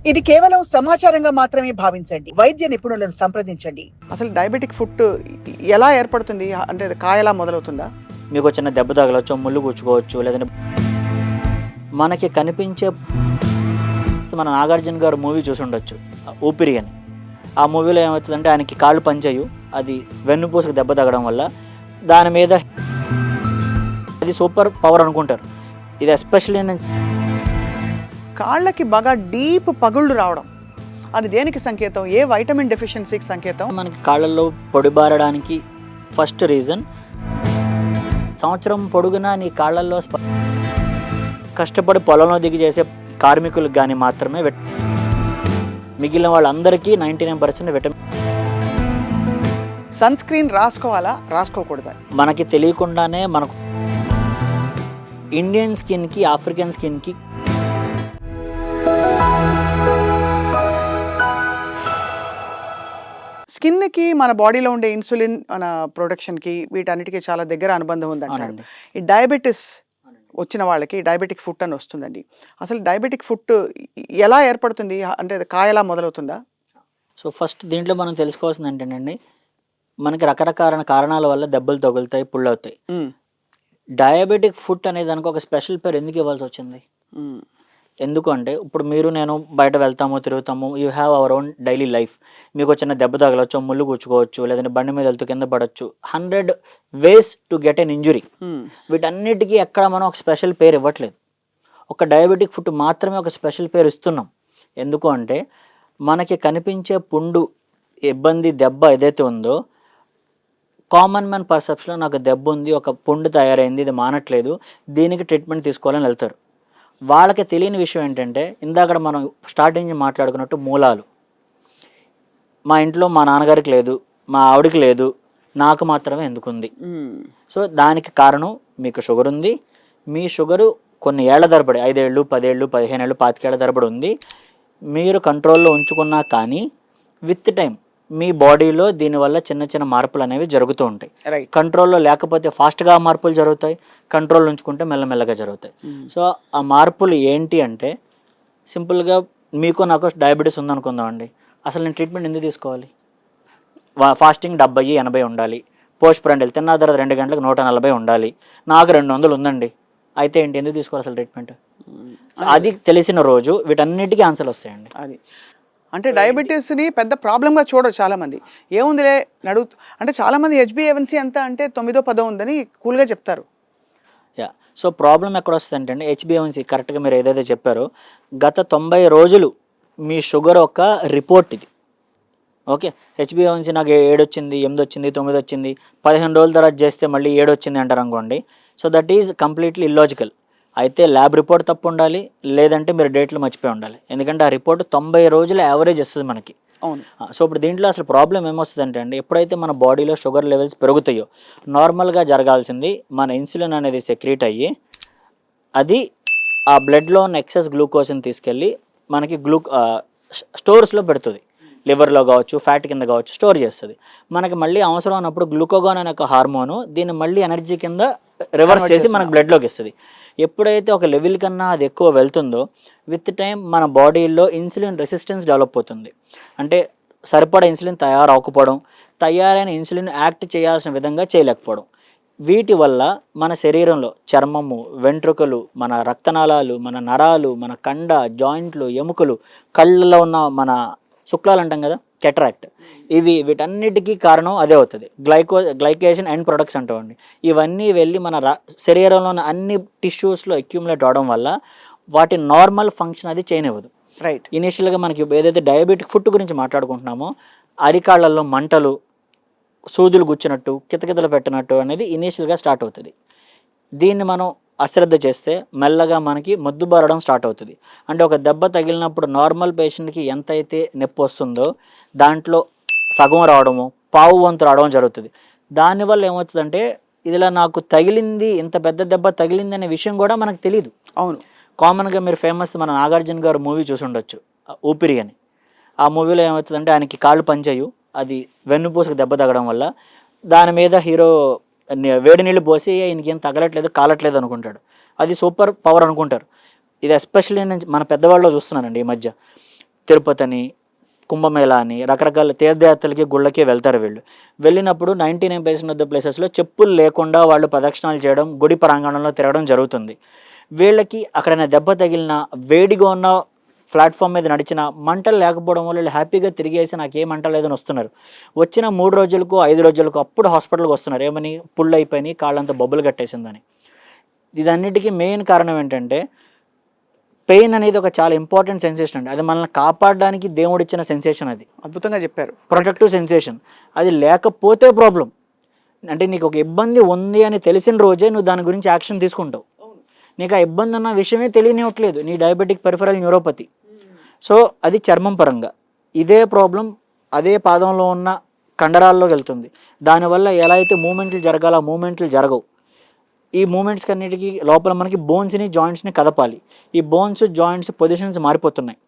ఇది కేవలం సమాచారంగా మాత్రమే భావించండి. వైద్య నిపుణులను సంప్రదించండి. అసలు డయాబెటిక్ ఫుట్ ఎలా ఏర్పడుతుంది? అంటే అది కాయలా మొదలవుతుందా? మీకు చిన్న దెబ్బ తగలవచ్చు, ముళ్ళు గుచ్చుకోవచ్చు, లేదంటే మనకి కనిపించే మన నాగార్జున గారు మూవీ చూసి ఉండొచ్చు, ఊపిరి అని. ఆ మూవీలో ఏమవుతుందంటే ఆయనకి కాళ్ళు పనిచేయు, అది వెన్నుపూసకు దెబ్బ తగ్గడం వల్ల. దాని మీద అది సూపర్ పవర్ అనుకుంటారు. ఇది ఎస్పెషల్లీ కాళ్ళకి బాగా డీప్ పగుళ్ళు రావడం, అది దేనికి సంకేతం? ఏ వైటమిన్ డెఫిషియన్సీకి సంకేతం? మనకి కాళ్ళల్లో పొడిబారడానికి ఫస్ట్ రీజన్, సంవత్సరం పొడుగునా నీ కాళ్ళల్లో కష్టపడి పొలంలో దిగి చేసే కార్మికులకు కానీ మాత్రమే మిగిలిన వాళ్ళందరికీ 99% విటమిన్. సన్ స్క్రీన్ రాసుకోవాలా, రాసుకోకూడదా? మనకి తెలియకుండానే మనకు ఇండియన్ స్కిన్కి ఆఫ్రికన్ స్కిన్కి స్కిన్కి మన బాడీలో ఉండే ఇన్సులిన్ మన ప్రొడక్షన్కి వీటన్నిటికీ చాలా దగ్గర అనుబంధం ఉందండి. ఈ డయాబెటిస్ వచ్చిన వాళ్ళకి డయాబెటిక్ ఫుట్ అని వస్తుందండి. అసలు డయాబెటిక్ ఫుట్ ఎలా ఏర్పడుతుంది? అంటే అది కాయలా మొదలవుతుందా? సో ఫస్ట్ దీంట్లో మనం తెలుసుకోవాల్సింది ఏంటంటే, మనకి రకరకాల కారణాల వల్ల దెబ్బలు తగులుతాయి, పుళ్ళు అవుతాయి. డయాబెటిక్ ఫుట్ అనే దానికి ఒక స్పెషల్ పేరు ఎందుకు ఇవ్వాల్సి వచ్చింది? ఎందుకు అంటే, ఇప్పుడు మీరు నేను బయట వెళ్తాము, తిరుగుతాము, you have our own daily life. మీకు చిన్న దెబ్బ తగలవచ్చు, ముళ్ళు గుచ్చుకోవచ్చు, లేదంటే బండి మీద వెళ్తూ కింద పడవచ్చు. 100 ways to get an injury. వీటన్నిటికీ ఎక్కడ మనం ఒక స్పెషల్ పేరు ఇవ్వట్లేదు. ఒక డయాబెటిక్ ఫుట్ మాత్రమే ఒక స్పెషల్ పేరు ఇస్తున్నాం. ఎందుకు అంటే, మనకి కనిపించే పుండు, ఇబ్బంది, దెబ్బ ఏదైతే ఉందో, కామన్ మ్యాన్ పర్సెప్షన్లో నాకు దెబ్బ ఉంది, ఒక పుండు తయారైంది, ఇది మానట్లేదు, దీనికి ట్రీట్మెంట్ తీసుకోవాలని వెళ్తారు. వాళ్ళకి తెలియని విషయం ఏంటంటే, ఇందాక మనం స్టార్టింగ్ మాట్లాడుకున్నట్టు మూలాలు. మా ఇంట్లో మా నాన్నగారికి లేదు, మా ఆవిడికి లేదు, నాకు మాత్రమే ఎందుకుంది? సో దానికి కారణం, మీకు షుగర్ ఉంది. మీ షుగరు కొన్ని ఏళ్ల తరబడి, 5 ఏళ్ళు, 10 ఏళ్ళు, 15 ఏళ్ళు, 25 ఏళ్ల తరబడి ఉంది. మీరు కంట్రోల్లో ఉంచుకున్నా కానీ విత్ టైం మీ బాడీలో దీనివల్ల చిన్న చిన్న మార్పులు అనేవి జరుగుతూ ఉంటాయి. కంట్రోల్లో లేకపోతే ఫాస్ట్గా మార్పులు జరుగుతాయి, కంట్రోల్ ఉంచుకుంటే మెల్లమెల్లగా జరుగుతాయి. సో ఆ మార్పులు ఏంటి అంటే, సింపుల్గా మీకు నాకు డయాబెటీస్ ఉందనుకుందామండి, అసలు నేను ట్రీట్మెంట్ ఎందుకు తీసుకోవాలి? ఫాస్టింగ్ 70-80 ఉండాలి, పోస్ట్ ప్రండల్ తిన్న తర్వాత 2 గంటలకు 140 ఉండాలి, నాకు 200 ఉందండి, అయితే ఏంటి, ఎందుకు తీసుకోవాలి అసలు ట్రీట్మెంట్? అది తెలిసిన రోజు వీటన్నిటికీ ఆన్సర్లు వస్తాయండి. అది అంటే డయాబెటీస్ని పెద్ద ప్రాబ్లంగా చూడరు చాలామంది. ఏముందిలే నడుగు అంటే చాలామంది HbA1c ఎంత అంటే 9-10 ఉందని కూల్గా చెప్తారు. యా, సో ప్రాబ్లం ఎక్కడ వస్తుంది అంటే, HbA1c కరెక్ట్గా మీరు ఏదైతే చెప్పారో, గత 90 రోజులు మీ షుగర్ ఒక రిపోర్ట్ ఇది. ఓకే, HbA1c నాకు 7 వచ్చింది, 8 వచ్చింది, 9 వచ్చింది, 15 రోజుల తర్వాత చేస్తే మళ్ళీ 7 వచ్చింది అంటారు అనుకోండి. So that is completely illogical. అయితే ల్యాబ్ రిపోర్ట్ తప్పు ఉండాలి, లేదంటే మీరు డేట్లు మర్చిపోయి ఉండాలి. ఎందుకంటే ఆ రిపోర్ట్ 90 రోజుల యావరేజ్ వస్తుంది మనకి. అవును. సో ఇప్పుడు దీంట్లో అసలు ప్రాబ్లం ఏమొస్తుందంటే అండి, ఎప్పుడైతే మన బాడీలో షుగర్ లెవెల్స్ పెరుగుతాయో, నార్మల్గా జరగాల్సింది మన ఇన్సులిన్ అనేది సెక్రీట్ అయ్యి, అది ఆ బ్లడ్లో ఉన్న ఎక్సెస్ గ్లూకోజ్ని తీసుకెళ్ళి మనకి స్టోర్స్లో పెడుతుంది. లివర్లో కావచ్చు, ఫ్యాట్ కింద కావచ్చు, స్టోర్ చేస్తుంది. మనకి మళ్ళీ అవసరం ఉన్నప్పుడు గ్లూకోగాన్ అనే ఒక హార్మోను దీన్ని మళ్ళీ ఎనర్జీ కింద రివర్స్ చేసి మనకు బ్లడ్లోకి ఇస్తుంది. ఎప్పుడైతే ఒక లెవెల్ కన్నా అది ఎక్కువ వెళ్తుందో, విత్ టైం మన బాడీలో ఇన్సులిన్ రెసిస్టెన్స్ డెవలప్ అవుతుంది. అంటే సరిపడా ఇన్సులిన్ తయారవకపోవడం, తయారైన ఇన్సులిన్ యాక్ట్ చేయాల్సిన విధంగా చేయలేకపోవడం. వీటి వల్ల మన శరీరంలో చర్మము, వెంట్రుకలు, మన రక్తనాళాలు, మన నరాలు, మన కండ, జాయింట్లు, ఎముకలు, కళ్ళలో ఉన్న మన శుక్లాలు అంటాం కదా, కెటరాక్ట్, వీటన్నిటికీ కారణం అదే అవుతుంది. గ్లైకేషన్ అండ్ ప్రొడక్ట్స్ అంటామండి. ఇవన్నీ వెళ్ళి మన శరీరంలో ఉన్న అన్ని టిష్యూస్లో అక్యూములేట్ అవడం వల్ల వాటి నార్మల్ ఫంక్షన్ అది చేయనివ్వదు. రైట్. ఇనీషియల్గా మనకి ఏదైతే డయాబెటిక్ ఫుడ్ గురించి మాట్లాడుకుంటున్నామో, అరికాళ్ళల్లో మంటలు, సూదులు గుచ్చినట్టు, కితకితలు పెట్టినట్టు అనేది ఇనీషియల్గా స్టార్ట్ అవుతుంది. దీన్ని మనం అశ్రద్ధ చేస్తే మెల్లగా మనకి మొద్దుబారడం స్టార్ట్ అవుతుంది. అంటే ఒక దెబ్బ తగిలినప్పుడు నార్మల్ పేషెంట్కి ఎంత అయితే నొప్పి వస్తుందో దాంట్లో సగం రావడము, పావు వంతు రావడం జరుగుతుంది. దానివల్ల ఏమవుతుందంటే, ఇదిలా నాకు తగిలింది, ఇంత పెద్ద దెబ్బ తగిలింది అనే విషయం కూడా మనకు తెలియదు. అవును. కామన్గా మీరు ఫేమస్ మన నాగార్జున గారు మూవీ చూసి ఉండొచ్చు, ఊపిరి అని. ఆ మూవీలో ఏమవుతుందంటే, ఆయనకి కాళ్ళు పనిచేయు, అది వెన్నుపూసకు దెబ్బ తగ్గడం వల్ల. దాని మీద హీరో వేడి నీళ్ళు పోసి ఈయనకి ఏం తగలట్లేదు, కాలట్లేదు అనుకుంటాడు. అది సూపర్ పవర్ అనుకుంటారు. ఇది ఎస్పెషల్లీ నేను మన పెద్దవాళ్ళలో చూస్తున్నానండి ఈ మధ్య. తిరుపతి అని, కుంభమేళ అని, రకరకాల తీర్థయాత్రలకి గుళ్ళకి వెళ్తారు వీళ్ళు. వెళ్ళినప్పుడు 99% ఆఫ్ ద ప్లేసెస్లో చెప్పులు లేకుండా వాళ్ళు ప్రదక్షిణాలు చేయడం, గుడి ప్రాంగణంలో తిరగడం జరుగుతుంది. వీళ్ళకి అక్కడైనా దెబ్బ తగిలిన, వేడిగా ఉన్న ప్లాట్ఫామ్ మీద నడిచిన, మంటలు లేకపోవడం వల్ల వీళ్ళు హ్యాపీగా తిరిగేసి నాకే మంట లేదని వస్తున్నారు. వచ్చిన 3 రోజులకు 5 రోజులకు అప్పుడు హాస్పిటల్కి వస్తున్నారు. ఏమని? పుళ్ళు అయిపోయినాయి, కాళ్ళంతా బొబ్బలు కట్టేసిందని. ఇదన్నిటికీ మెయిన్ కారణం ఏంటంటే పెయిన్ అనేది ఒక చాలా ఇంపార్టెంట్ సెన్సేషన్ అండి. అది మనల్ని కాపాడడానికి దేవుడిచ్చిన సెన్సేషన్. అది అద్భుతంగా చెప్పారు. Protective sensation. అది లేకపోతే ప్రాబ్లం. అంటే నీకు ఒక ఇబ్బంది ఉంది అని తెలిసిన రోజే నువ్వు దాని గురించి యాక్షన్ తీసుకుంటావు. నీకు ఆ ఇబ్బంది ఉన్న విషయమే తెలియనివ్వట్లేదు, నీ డయాబెటిక్ పెరిఫెరల్ న్యూరోపతి. సో అది చర్మం పరంగా. ఇదే ప్రాబ్లం అదే పాదంలో ఉన్న కండరాల్లోకి వెళ్తుంది. దానివల్ల ఎలా అయితే మూమెంట్లు జరగాలో ఆ మూమెంట్లు జరగవు. ఈ మూమెంట్స్కి అన్నిటికీ లోపల మనకి బోన్స్ని, జాయింట్స్ని కదపాలి. ఈ బోన్స్, జాయింట్స్ పొజిషన్స్ మారిపోతున్నాయి.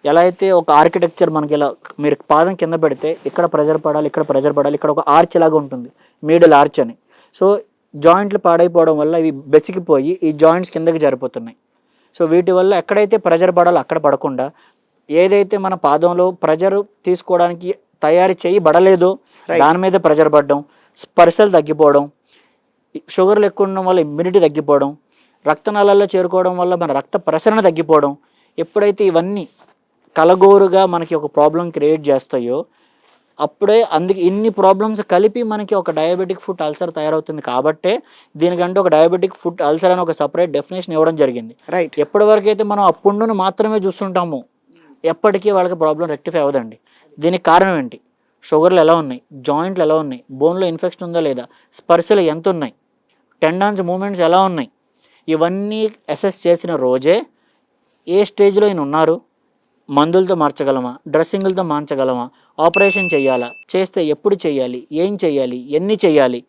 ఎలా అయితే ఒక ఆర్కిటెక్చర్ మనకి ఇలా మీరు పాదం కింద పెడితే ఇక్కడ ప్రెజర్ పడాలి, ఇక్కడ ప్రెజర్ పడాలి, ఇక్కడ ఒక ఆర్చ్ లాగా ఉంటుంది, మిడిల్ ఆర్చ్ అని. సో జాయింట్లు పాడైపోవడం వల్ల ఇవి బెసికిపోయి ఈ జాయింట్స్ కిందకి జరిపోతున్నాయి. సో వీటి వల్ల ఎక్కడైతే ప్రెజర్ పడాలో అక్కడ పడకుండా, ఏదైతే మన పాదంలో ప్రెజర్ తీసుకోవడానికి తయారు చేయబడలేదో దాని మీద ప్రెజర్ పడడం, స్పర్శలు తగ్గిపోవడం, షుగర్లు ఎక్కువ ఉండడం వల్ల ఇమ్యూనిటీ తగ్గిపోవడం, రక్తనాళాల్లో చేరుకోవడం వల్ల మన రక్త ప్రసరణ తగ్గిపోవడం. ఎప్పుడైతే ఇవన్నీ కలగోరుగా మనకి ఒక ప్రాబ్లం క్రియేట్ చేస్తాయో అప్పుడే అందుకే ఇన్ని ప్రాబ్లమ్స్ కలిపి మనకి ఒక డయాబెటిక్ ఫుట్ అల్సర్ తయారవుతుంది. కాబట్టే దీనికంటే ఒక డయాబెటిక్ ఫుట్ అల్సర్ అని ఒక సపరేట్ డెఫినేషన్ ఇవ్వడం జరిగింది. రైట్. ఎప్పటివరకు అయితే మనం ఆ పుండును మాత్రమే చూస్తుంటామో ఎప్పటికీ వాళ్ళకి ప్రాబ్లం రెక్టిఫై అవ్వదండి. దీనికి కారణం ఏంటి? షుగర్లు ఎలా ఉన్నాయి, జాయింట్లు ఎలా ఉన్నాయి, బోన్లో ఇన్ఫెక్షన్ ఉందా లేదా, స్పర్శలు ఎంత ఉన్నాయి, టెండాన్స్ మూమెంట్స్ ఎలా ఉన్నాయి, ఇవన్నీ అసెస్ చేసిన రోజే ఏ స్టేజ్లో ఈయన ఉన్నారు, మందులతో మార్చగలమా, డ్రెస్సింగులతో మార్చగలమా, ఆపరేషన్ చేయాలా, చేస్తే ఎప్పుడు చేయాలి, ఏం చేయాలి, ఎన్ని చేయాలి.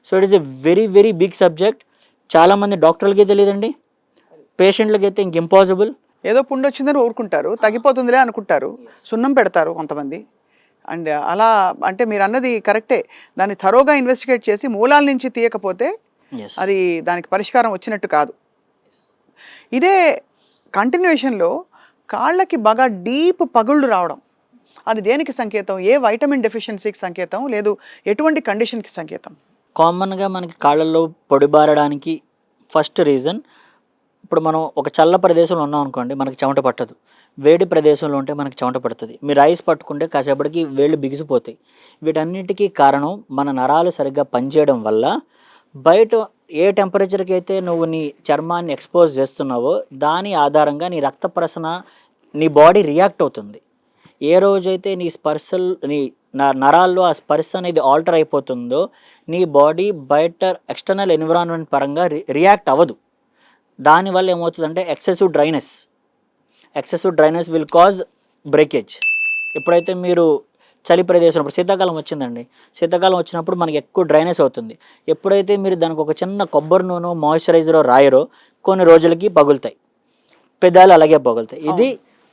So it is a very very big subject. చాలామంది డాక్టర్లకే తెలియదండి, పేషెంట్లకైతే ఇంక ఇంపాసిబుల్. ఏదో పుండు వచ్చిందని ఊరుకుంటారు, తగ్గిపోతుందిలే అనుకుంటారు, సున్నం పెడతారు కొంతమంది. అండ్ అలా అంటే మీరు అన్నది కరెక్టే. దాన్ని థరోగా ఇన్వెస్టిగేట్ చేసి మూలాల నుంచి తీయకపోతే అది దానికి పరిష్కారం వచ్చినట్టు కాదు. ఇదే కంటిన్యూషన్లో కాళ్ళకి బాగా డీప్ పగుళ్ళు రావడం, అది దేనికి సంకేతం? ఏ వైటమిన్ డెఫిషియన్సీకి సంకేతం, లేదు ఎటువంటి కండిషన్కి సంకేతం? కామన్గా మనకి కాళ్ళల్లో పొడిబారడానికి ఫస్ట్ రీజన్, ఇప్పుడు మనం ఒక చల్ల ప్రదేశంలో ఉన్నాం అనుకోండి, మనకి చెమట పట్టదు. వేడి ప్రదేశంలో ఉంటే మనకి చెమట పడుతుంది. మీరు ఐస్ పట్టుకుంటే కాసేపటికి వేళ్ళు బిగిసిపోతాయి. వీటన్నిటికీ కారణం మన నరాలు సరిగ్గా పనిచేయడం వల్ల. బయట ఏ టెంపరేచర్కి అయితే నువ్వు నీ చర్మాన్ని ఎక్స్పోజ్ చేస్తున్నావో దాని ఆధారంగా నీ రక్త ప్రసరణ, నీ బాడీ రియాక్ట్ అవుతుంది. ఏ రోజైతే నీ స్పర్శలు, నీ నరాల్లో ఆ స్పర్శ అనేది ఆల్టర్ అయిపోతుందో నీ బాడీ బయట ఎక్స్టర్నల్ ఎన్విరాన్మెంట్ పరంగా రియాక్ట్ అవ్వదు. దానివల్ల ఏమవుతుందంటే excessive dryness will cause breakage. ఎప్పుడైతే మీరు చలి ప్రదేశం, ఇప్పుడు శీతాకాలం వచ్చిందండి, శీతాకాలం వచ్చినప్పుడు మనకి ఎక్కువ డ్రైనెస్ అవుతుంది. ఎప్పుడైతే మీరు దానికి ఒక చిన్న కొబ్బరి నూనె, మాయిశ్చరైజరో రాయరో కొన్ని రోజులకి పగులుతాయి, పెదాలు అలాగే పగులుతాయి. ఇది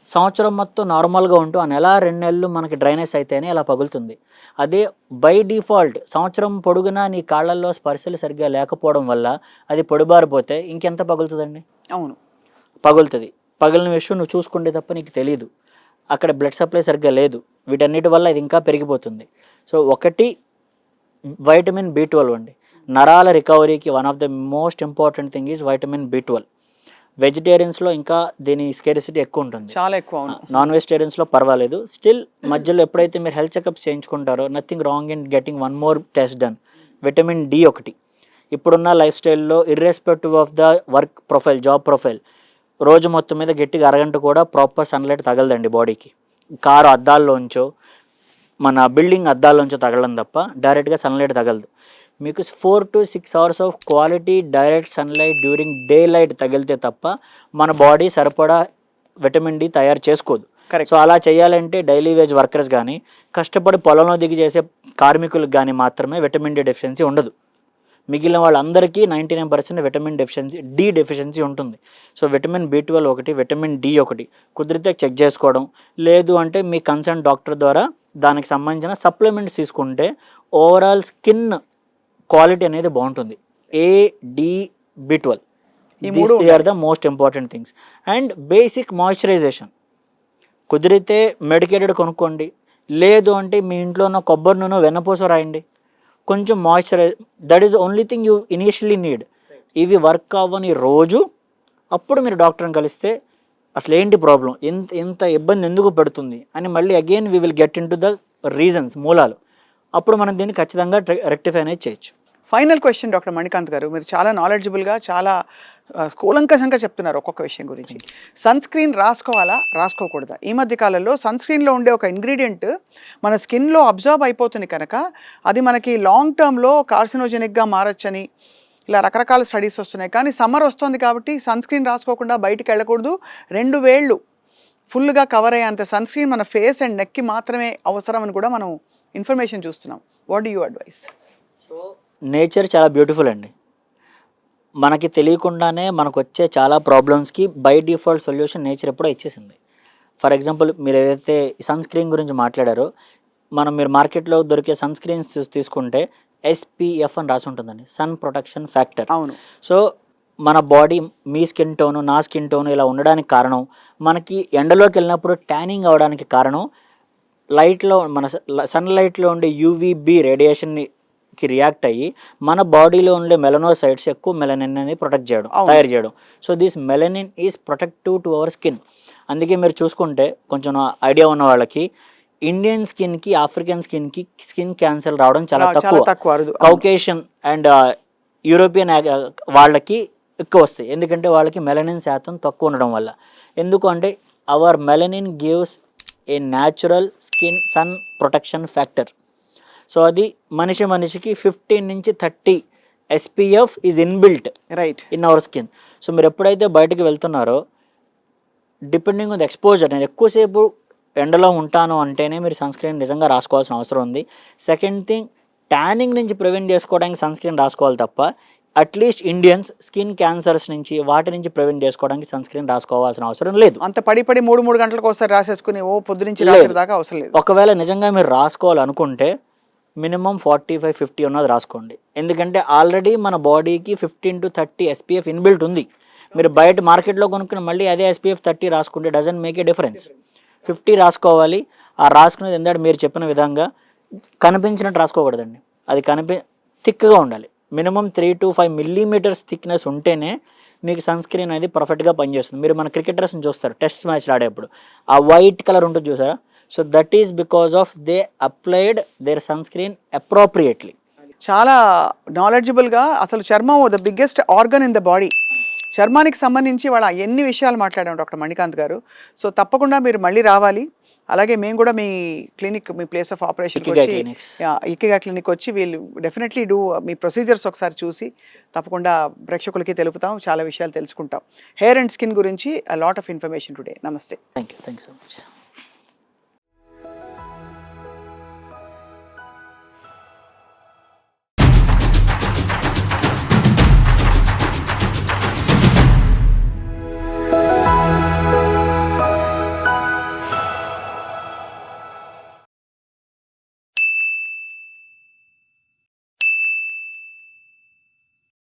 సంవత్సరం మొత్తం నార్మల్గా ఉంటూ ఆ నెల 2 నెలలు మనకి డ్రైనెస్ అయితేనే అలా పగులుతుంది. అదే బై డిఫాల్ట్ సంవత్సరం పొడుగునా నీ కాళ్ళల్లో స్పర్శలు సరిగ్గా లేకపోవడం వల్ల అది పొడిబారిపోతే ఇంకెంత పగులుతుందండి? అవును, పగులుతుంది. పగిలిన విషయం నువ్వు చూసుకుంటే తప్ప నీకు తెలియదు. అక్కడ బ్లడ్ సప్లై సరిగ్గా లేదు. వీటన్నిటి వల్ల ఇది ఇంకా పెరిగిపోతుంది. సో ఒకటి వైటమిన్ B12 అండి. నరాల రికవరీకి one of the most important thing is vitamin B12. వెజిటేరియన్స్లో ఇంకా దీని స్కేరిసిటీ ఎక్కువ ఉంటుంది, చాలా ఎక్కువ. నాన్ వెజిటేరియన్స్లో పర్వాలేదు. స్టిల్ మధ్యలో ఎప్పుడైతే మీరు హెల్త్ చెకప్స్ చేయించుకుంటారో nothing wrong in getting one more test done. Vitamin D ఒకటి. ఇప్పుడున్న లైఫ్ స్టైల్లో irrespective of the work profile, job profile, రోజు మొత్తం మీద గట్టిగా అరగంట కూడా ప్రాపర్ సన్లైట్ తగలదండి బాడీకి. కారు అద్దాల్లోంచో మన బిల్డింగ్ అద్దాల్లోంచో తగలడం తప్ప డైరెక్ట్గా సన్లైట్ తగలదు. మీకు 4 to 6 hours of quality direct sunlight during day light తగిలితే తప్ప మన బాడీ సరిపడా విటమిన్ D తయారు చేసుకోదు. సో అలా చేయాలంటే డైలీ వేజ్ వర్కర్స్ కానీ, కష్టపడి పొలంలో దిగి చేసే కార్మికులకు కానీ మాత్రమే విటమిన్ D డెఫిషియన్సీ ఉండదు. మిగిలిన వాళ్ళందరికీ 99% విటమిన్ D డెఫిషియన్సీ ఉంటుంది. సో విటమిన్ B12 ఒకటి, విటమిన్ D ఒకటి కుదిరితే చెక్ చేసుకోవడం, లేదు అంటే మీ కన్సర్న్ డాక్టర్ ద్వారా దానికి సంబంధించిన సప్లిమెంట్స్ తీసుకుంటే ఓవరాల్ స్కిన్ క్వాలిటీ అనేది బాగుంటుంది. A, D, B12 these three are the most important things. And basic moisturisation. కుదిరితే మెడికేటెడ్ కొనుక్కోండి, లేదు అంటే మీ ఇంట్లో ఉన్న కొబ్బరి నూనె వెన్నపూస రాయండి, కొంచెం moisturise. That is only thing you initially need. ఇవి వర్క్ అవ్వని రోజు అప్పుడు మీరు డాక్టర్ని కలిస్తే అసలు ఏంటి ప్రాబ్లం, ఎంత ఇబ్బంది ఎందుకు పెడుతుంది అని మళ్ళీ again we will get in to the reasons, మూలాలు. అప్పుడు మనం దీన్ని ఖచ్చితంగా రెక్టిఫై అనేది చేయొచ్చు. ఫైనల్ క్వశ్చన్ డాక్టర్ మణికాంత్ గారు, మీరు చాలా నాలెడ్జబుల్గా చాలా కూలంకషంగా చెప్తున్నారు ఒక్కొక్క విషయం గురించి. సన్ స్క్రీన్ రాసుకోవాలా రాసుకోకూడదా? ఈ మధ్య కాలంలో సన్ స్క్రీన్లో ఉండే ఒక ఇంగ్రీడియంట్ మన స్కిన్లో అబ్జర్వ్ అయిపోతుంది కనుక అది మనకి లాంగ్ టర్మ్లో కార్సినోజెనిక్గా మారచ్చని ఇలా రకరకాల స్టడీస్ వస్తున్నాయి. కానీ సమ్మర్ వస్తుంది కాబట్టి సన్ స్క్రీన్ రాసుకోకుండా బయటికి వెళ్ళకూడదు. 2 వేళ్ళు ఫుల్గా కవర్ అయ్యేంత సన్ స్క్రీన్ మన ఫేస్ అండ్ నెక్కి మాత్రమే అవసరం అని కూడా మనం ఇన్ఫర్మేషన్ చూస్తున్నాం. What do you advice? So nature చాలా బ్యూటిఫుల్ అండి. మనకి తెలియకుండానే మనకు వచ్చే చాలా ప్రాబ్లమ్స్కి బై డిఫాల్ట్ సొల్యూషన్ నేచర్ ఎప్పుడో ఇచ్చేసింది. ఫర్ ఎగ్జాంపుల్ మీరు ఏదైతే సన్ స్క్రీన్ గురించి మాట్లాడారో, మీరు మార్కెట్లో దొరికే సన్ స్క్రీన్స్ తీసుకుంటే SPF అని రాసి ఉంటుందండి, సన్ ప్రొటెక్షన్ ఫ్యాక్టర్. అవును. సో మన బాడీ, మీ స్కిన్ టోను, నా స్కిన్ టోను ఇలా ఉండడానికి కారణం, మనకి ఎండలోకి వెళ్ళినప్పుడు ట్యానింగ్ అవడానికి కారణం లైట్లో, మన సన్లైట్లో ఉండే UVB రేడియేషన్కి రియాక్ట్ అయ్యి మన బాడీలో ఉండే మెలనోసైట్స్ ఎక్కువ మెలనిన్ అని ప్రొటెక్ట్ చేయడం, తయారు చేయడం. So this melanin is protective to our skin. అందుకే మీరు చూసుకుంటే కొంచెం ఐడియా ఉన్న వాళ్ళకి ఇండియన్ స్కిన్కి ఆఫ్రికన్ స్కిన్కి స్కిన్ క్యాన్సర్ రావడం చాలా తక్కువ. కౌకేషియన్ అండ్ యూరోపియన్ వాళ్ళకి ఎక్కువ వస్తాయి, ఎందుకంటే వాళ్ళకి మెలనిన్ శాతం తక్కువ ఉండడం వల్ల. ఎందుకు అంటే our melanin gives a natural skin sun protection factor. So అది మనిషికి 15 నుంచి 30 SPF is inbuilt right in our skin. So మీరు ఎప్పుడైతే బయటకు వెళ్తున్నారో, డిపెండింగ్ ఆన్ ద ఎక్స్పోజర్, నేను ఎక్కువసేపు ఎండలో ఉంటాను అంటేనే మీరు సన్ స్క్రీన్ నిజంగా రాసుకోవాల్సిన అవసరం ఉంది. సెకండ్ థింగ్, ట్యానింగ్ నుంచి ప్రివెంట్ చేసుకోవడానికి సన్ స్క్రీన్ రాసుకోవాలి తప్ప, అట్లీస్ట్ ఇండియన్స్ స్కిన్ క్యాన్సర్స్ నుంచి వాటి నుంచి ప్రివెంట్ చేసుకోవడానికి సన్ స్క్రీన్ రాసుకోవాల్సిన అవసరం లేదు. అంత పడి 3 గంటలకు ఒకసారి రాసేసుకుని పొద్దు నుంచి రాత్రి దాకా అవసరం లేదు. ఒకవేళ నిజంగా మీరు రాసుకోవాలనుకుంటే మినిమం 45-50 ఉన్నది రాసుకోండి, ఎందుకంటే ఆల్రెడీ మన బాడీకి 15 to 30 SPF ఇన్బిల్ట్ ఉంది. మీరు బయట మార్కెట్లో కొనుక్కుని మళ్ళీ అదే SPF 30 రాసుకుంటే డజంట్ మేక్ ఏ డిఫరెన్స్. 50 రాసుకోవాలి. ఆ రాసుకునేది ఎందుకంటే మీరు చెప్పిన విధంగా కనిపించినట్టు రాసుకోకూడదండి, అది థిక్గా ఉండాలి. మినిమం 3 to 5 millimeters థిక్నెస్ ఉంటేనే మీకు సన్ స్క్రీన్ అనేది పర్ఫెక్ట్గా పనిచేస్తుంది. మీరు మన క్రికెటర్స్ని చూస్తారు టెస్ట్ మ్యాచ్లు ఆడేప్పుడు, ఆ వైట్ కలర్ ఉంటుంది చూసారా, so that is because of they applied there sun screen appropriately. చాలా నాలెడ్జబుల్గా, అసలు చర్మం the biggest organ in the body. చర్మానికి సంబంధించి వాళ్ళ ఎన్ని విషయాలు మాట్లాడాం డాక్టర్ మణికాంత్ గారు. సో తప్పకుండా మీరు మళ్ళీ రావాలి. అలాగే మేము కూడా మీ క్లినిక్, మీ ప్లేస్ ఆఫ్ ఆపరేషన్ ఇకిగా క్లినిక్ వచ్చి వీళ్ళు డెఫినెట్లీ మీ ప్రొసీజర్స్ ఒకసారి చూసి తప్పకుండా ప్రేక్షకులకి తెలుపుతాం, చాలా విషయాలు తెలుసుకుంటాం. హెయిర్ అండ్ స్కిన్ గురించి లాట్ ఆఫ్ ఇన్ఫర్మేషన్ టుడే. నమస్తే. Thank you so much.